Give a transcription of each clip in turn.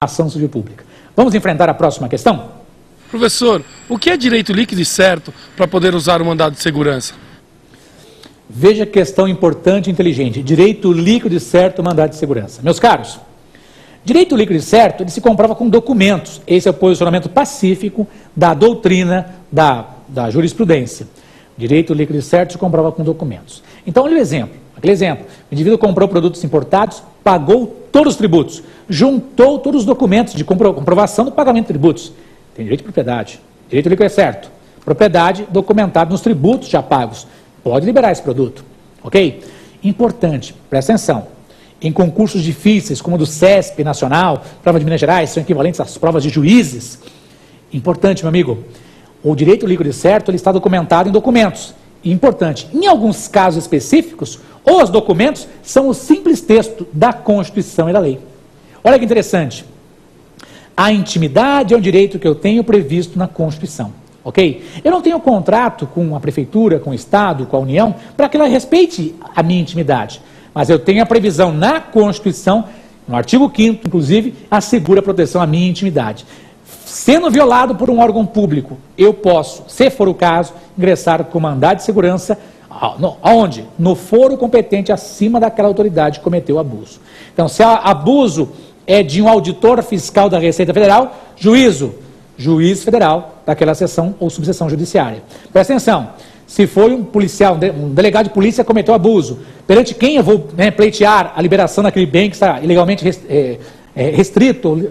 ação civil pública. Vamos enfrentar a próxima questão? Professor, o que é direito líquido e certo para poder usar o mandado de segurança? Veja que questão importante e inteligente. Direito líquido e certo, mandado de segurança. Meus caros, direito líquido e certo, ele se comprova com documentos. Esse é o posicionamento pacífico da doutrina da jurisprudência. Direito líquido e certo se comprova com documentos. Então, olha o exemplo. Aquele exemplo. O indivíduo comprou produtos importados, pagou todos os tributos, juntou todos os documentos de comprovação do pagamento de tributos. Tem direito de propriedade. Direito líquido é certo. Propriedade documentada nos tributos já pagos. Pode liberar esse produto, ok? Importante, presta atenção, em concursos difíceis, como o do CESP Nacional, prova de Minas Gerais, são equivalentes às provas de juízes. Importante, meu amigo, o direito líquido e certo, ele está documentado em documentos. Importante, em alguns casos específicos, os documentos são o simples texto da Constituição e da lei. Olha que interessante, a intimidade é um direito que eu tenho previsto na Constituição. Ok? Eu não tenho contrato com a prefeitura, com o Estado, com a União, para que ela respeite a minha intimidade. Mas eu tenho a previsão na Constituição, no artigo 5º, inclusive, assegura a proteção à minha intimidade. Sendo violado por um órgão público, eu posso, se for o caso, ingressar com mandado de segurança, aonde? No foro competente acima daquela autoridade que cometeu o abuso. Então, se o abuso é de um auditor fiscal da Receita Federal, juiz federal daquela seção ou subseção judiciária. Presta atenção, se foi um policial, um delegado de polícia cometeu abuso, perante quem eu vou pleitear a liberação daquele bem que está ilegalmente restrito,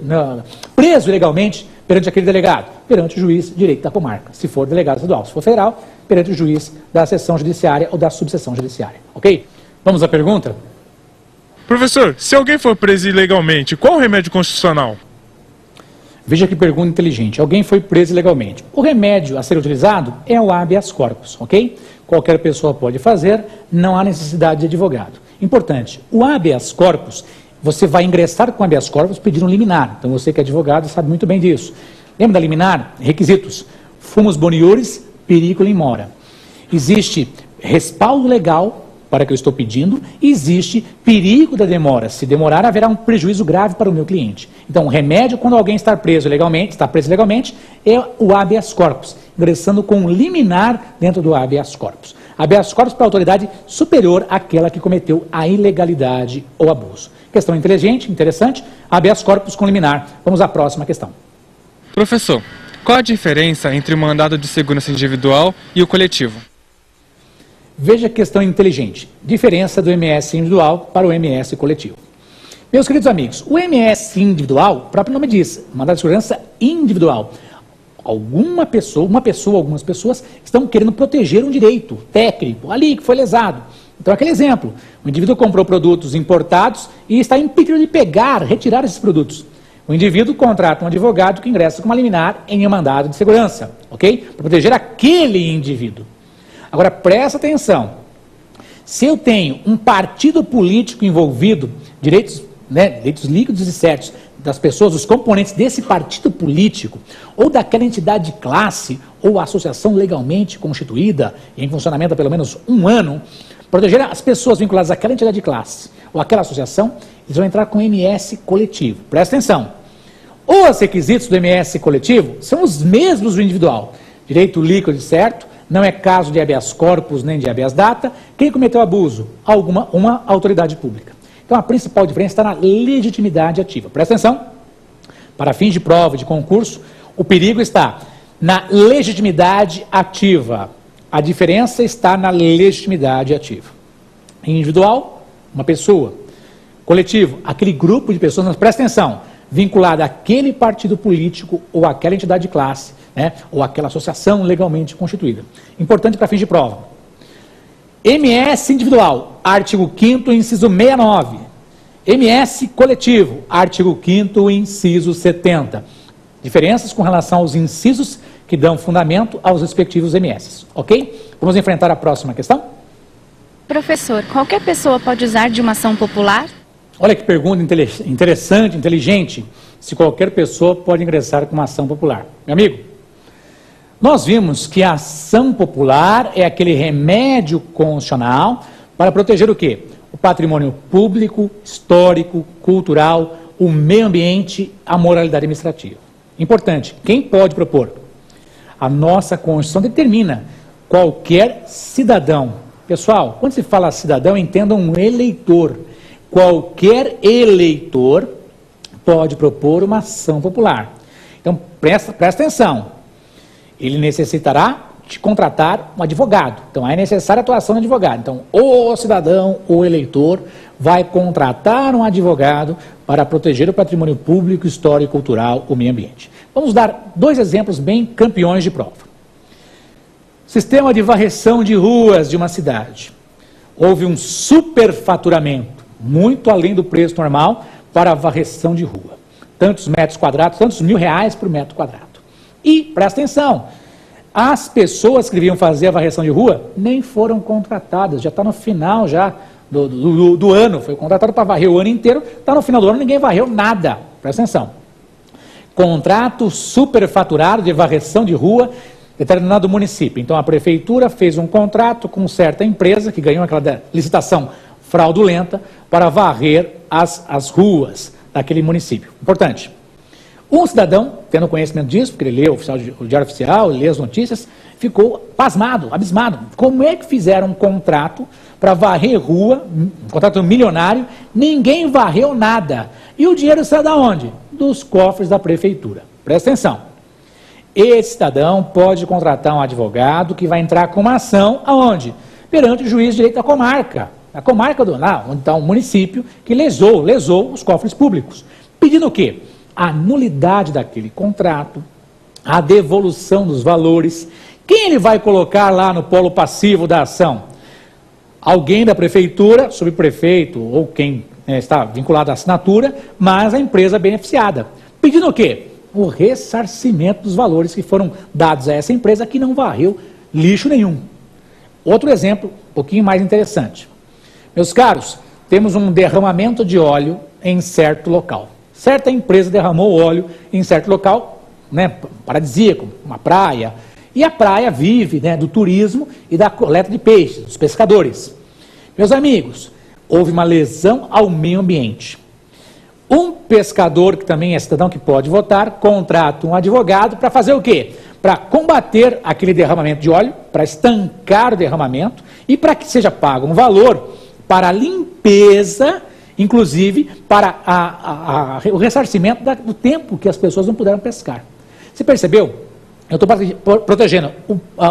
preso ilegalmente, perante aquele delegado? Perante o juiz de direito da comarca, se for delegado estadual. Se for federal, perante o juiz da seção judiciária ou da subseção judiciária. Ok? Vamos à pergunta? Professor, se alguém for preso ilegalmente, qual o remédio constitucional? Veja que pergunta inteligente. Alguém foi preso ilegalmente. O remédio a ser utilizado é o habeas corpus, ok? Qualquer pessoa pode fazer, não há necessidade de advogado. Importante, o habeas corpus, você vai ingressar com habeas corpus pedindo um liminar. Então você que é advogado sabe muito bem disso. Lembra da liminar? Requisitos: fumus boniuris, periculum in mora. Existe respaldo legal para que eu estou pedindo, existe perigo da demora. Se demorar, haverá um prejuízo grave para o meu cliente. Então, o remédio, quando alguém está preso legalmente, é o habeas corpus, ingressando com um liminar dentro do habeas corpus. Habeas corpus para a autoridade superior àquela que cometeu a ilegalidade ou abuso. Questão inteligente, interessante, habeas corpus com liminar. Vamos à próxima questão. Professor, qual a diferença entre o mandado de segurança individual e o coletivo? Veja que questão inteligente. Diferença do MS individual para o MS coletivo. Meus queridos amigos, o MS individual, o próprio nome diz, mandado de segurança individual. Algumas pessoas estão querendo proteger um direito técnico ali que foi lesado. Então, aquele exemplo, o indivíduo comprou produtos importados e está impedido de retirar esses produtos. O indivíduo contrata um advogado que ingressa com uma liminar em um mandado de segurança, ok? Para proteger aquele indivíduo. Agora, presta atenção, se eu tenho um partido político envolvido, direitos líquidos e certos das pessoas, dos componentes desse partido político, ou daquela entidade de classe, ou associação legalmente constituída, em funcionamento há pelo menos 1 ano, proteger as pessoas vinculadas àquela entidade de classe, ou àquela associação, eles vão entrar com MS coletivo. Presta atenção, os requisitos do MS coletivo são os mesmos do individual, direito líquido e certo, não é caso de habeas corpus nem de habeas data. Quem cometeu abuso? Uma autoridade pública. Então a principal diferença está na legitimidade ativa. Presta atenção, para fins de prova, de concurso, o perigo está na legitimidade ativa. A diferença está na legitimidade ativa. Individual, uma pessoa. Coletivo, aquele grupo de pessoas, mas presta atenção, vinculada àquele partido político ou àquela entidade de classe, ou aquela associação legalmente constituída. Importante para fins de prova. MS individual, artigo 5º, inciso 69. MS coletivo, artigo 5º, inciso 70. Diferenças com relação aos incisos que dão fundamento aos respectivos MS, ok? Vamos enfrentar a próxima questão? Professor, qualquer pessoa pode usar de uma ação popular? Olha que pergunta interessante, inteligente. Se qualquer pessoa pode ingressar com uma ação popular. Meu amigo, nós vimos que a ação popular é aquele remédio constitucional para proteger o quê? O patrimônio público, histórico, cultural, o meio ambiente, a moralidade administrativa. Importante, quem pode propor? A nossa Constituição determina qualquer cidadão. Pessoal, quando se fala cidadão, entenda um eleitor. Qualquer eleitor pode propor uma ação popular. Então, presta atenção. Ele necessitará de contratar um advogado. Então, é necessária a atuação do advogado. Então, o cidadão, o eleitor, vai contratar um advogado para proteger o patrimônio público, histórico, cultural, o meio ambiente. Vamos dar 2 exemplos bem campeões de prova. Sistema de varreção de ruas de uma cidade. Houve um superfaturamento, muito além do preço normal, para a varreção de rua. Tantos metros quadrados, tantos R$1.000 por metro quadrado. E, presta atenção, as pessoas que deviam fazer a varreção de rua nem foram contratadas, já está no final já do ano, foi contratado para varrer o ano inteiro, está no final do ano, ninguém varreu nada. Presta atenção. Contrato superfaturado de varreção de rua determinado município. Então, a prefeitura fez um contrato com certa empresa que ganhou aquela licitação fraudulenta para varrer as ruas daquele município. Importante. Um cidadão, tendo conhecimento disso, porque ele lê o Diário Oficial, ele lê as notícias, ficou pasmado, abismado. Como é que fizeram um contrato para varrer rua, um contrato milionário, ninguém varreu nada. E o dinheiro sai da onde? Dos cofres da prefeitura. Presta atenção. Esse cidadão pode contratar um advogado que vai entrar com uma ação aonde? Perante o juiz de direito da comarca. A comarca lá, onde está um município que lesou os cofres públicos. Pedindo o quê? A nulidade daquele contrato, a devolução dos valores. Quem ele vai colocar lá no polo passivo da ação? Alguém da prefeitura, subprefeito ou quem está vinculado à assinatura, mas a empresa beneficiada. Pedindo o quê? O ressarcimento dos valores que foram dados a essa empresa que não varreu lixo nenhum. Outro exemplo, um pouquinho mais interessante. Meus caros, temos um derramamento de óleo em certo local. Certa empresa derramou óleo em certo local, paradisíaco, uma praia, e a praia vive do turismo e da coleta de peixes, dos pescadores. Meus amigos, houve uma lesão ao meio ambiente. Um pescador, que também é cidadão que pode votar, contrata um advogado para fazer o quê? Para combater aquele derramamento de óleo, para estancar o derramamento e para que seja pago um valor para a limpeza, inclusive para o ressarcimento do tempo que as pessoas não puderam pescar. Você percebeu? Eu estou protegendo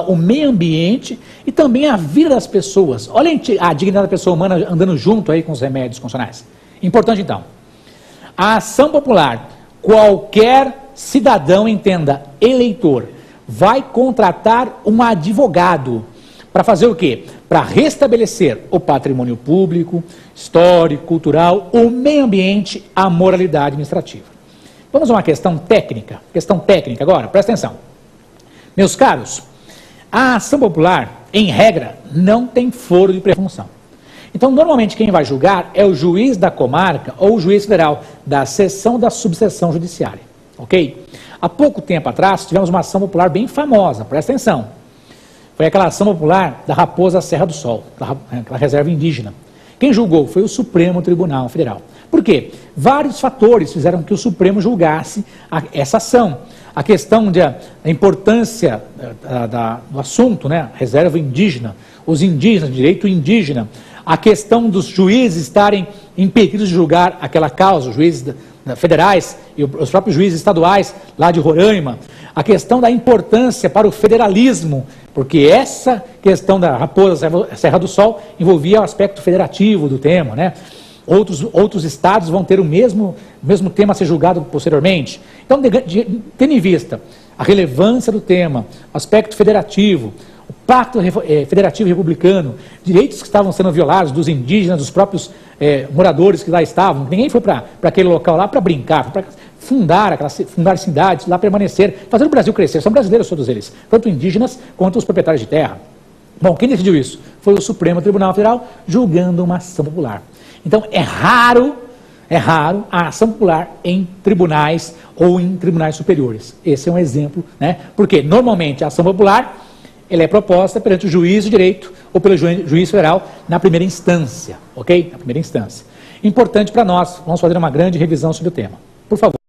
o meio ambiente e também a vida das pessoas. Olha a dignidade da pessoa humana andando junto aí com os remédios constitucionais. Importante então. A ação popular, qualquer cidadão, entenda, eleitor, vai contratar um advogado para fazer o quê? Para restabelecer o patrimônio público, histórico, cultural, o meio ambiente, a moralidade administrativa. Vamos a uma questão técnica agora, presta atenção. Meus caros, a ação popular, em regra, não tem foro de presunção. Então, normalmente, quem vai julgar é o juiz da comarca ou o juiz federal da seção da subseção judiciária, ok? Há pouco tempo atrás, tivemos uma ação popular bem famosa, presta atenção. Foi aquela ação popular da Raposa Serra do Sol, aquela reserva indígena. Quem julgou foi o Supremo Tribunal Federal. Por quê? Vários fatores fizeram que o Supremo julgasse essa ação. A questão da importância do assunto, reserva indígena, os indígenas, direito indígena, a questão dos juízes estarem impedidos de julgar aquela causa, os juízes federais e os próprios juízes estaduais lá de Roraima, a questão da importância para o federalismo, porque essa questão da Raposa Serra do Sol envolvia o aspecto federativo do tema, Outros estados vão ter o mesmo tema a ser julgado posteriormente. Então, tendo em vista a relevância do tema, o aspecto federativo, o Pacto Federativo Republicano, direitos que estavam sendo violados dos indígenas, dos próprios moradores que lá estavam, ninguém foi para aquele local lá para brincar, foi para fundar cidades, lá permanecer, fazer o Brasil crescer. São brasileiros todos eles, tanto indígenas quanto os proprietários de terra. Bom, quem decidiu isso? Foi o Supremo Tribunal Federal julgando uma ação popular. Então, é raro a ação popular em tribunais ou em tribunais superiores. Esse é um exemplo, Porque, normalmente, a ação popular ela é proposta perante o juiz de direito ou pelo juiz federal na primeira instância, ok? Na primeira instância. importante para nós. Vamos fazer uma grande revisão sobre o tema. Por favor.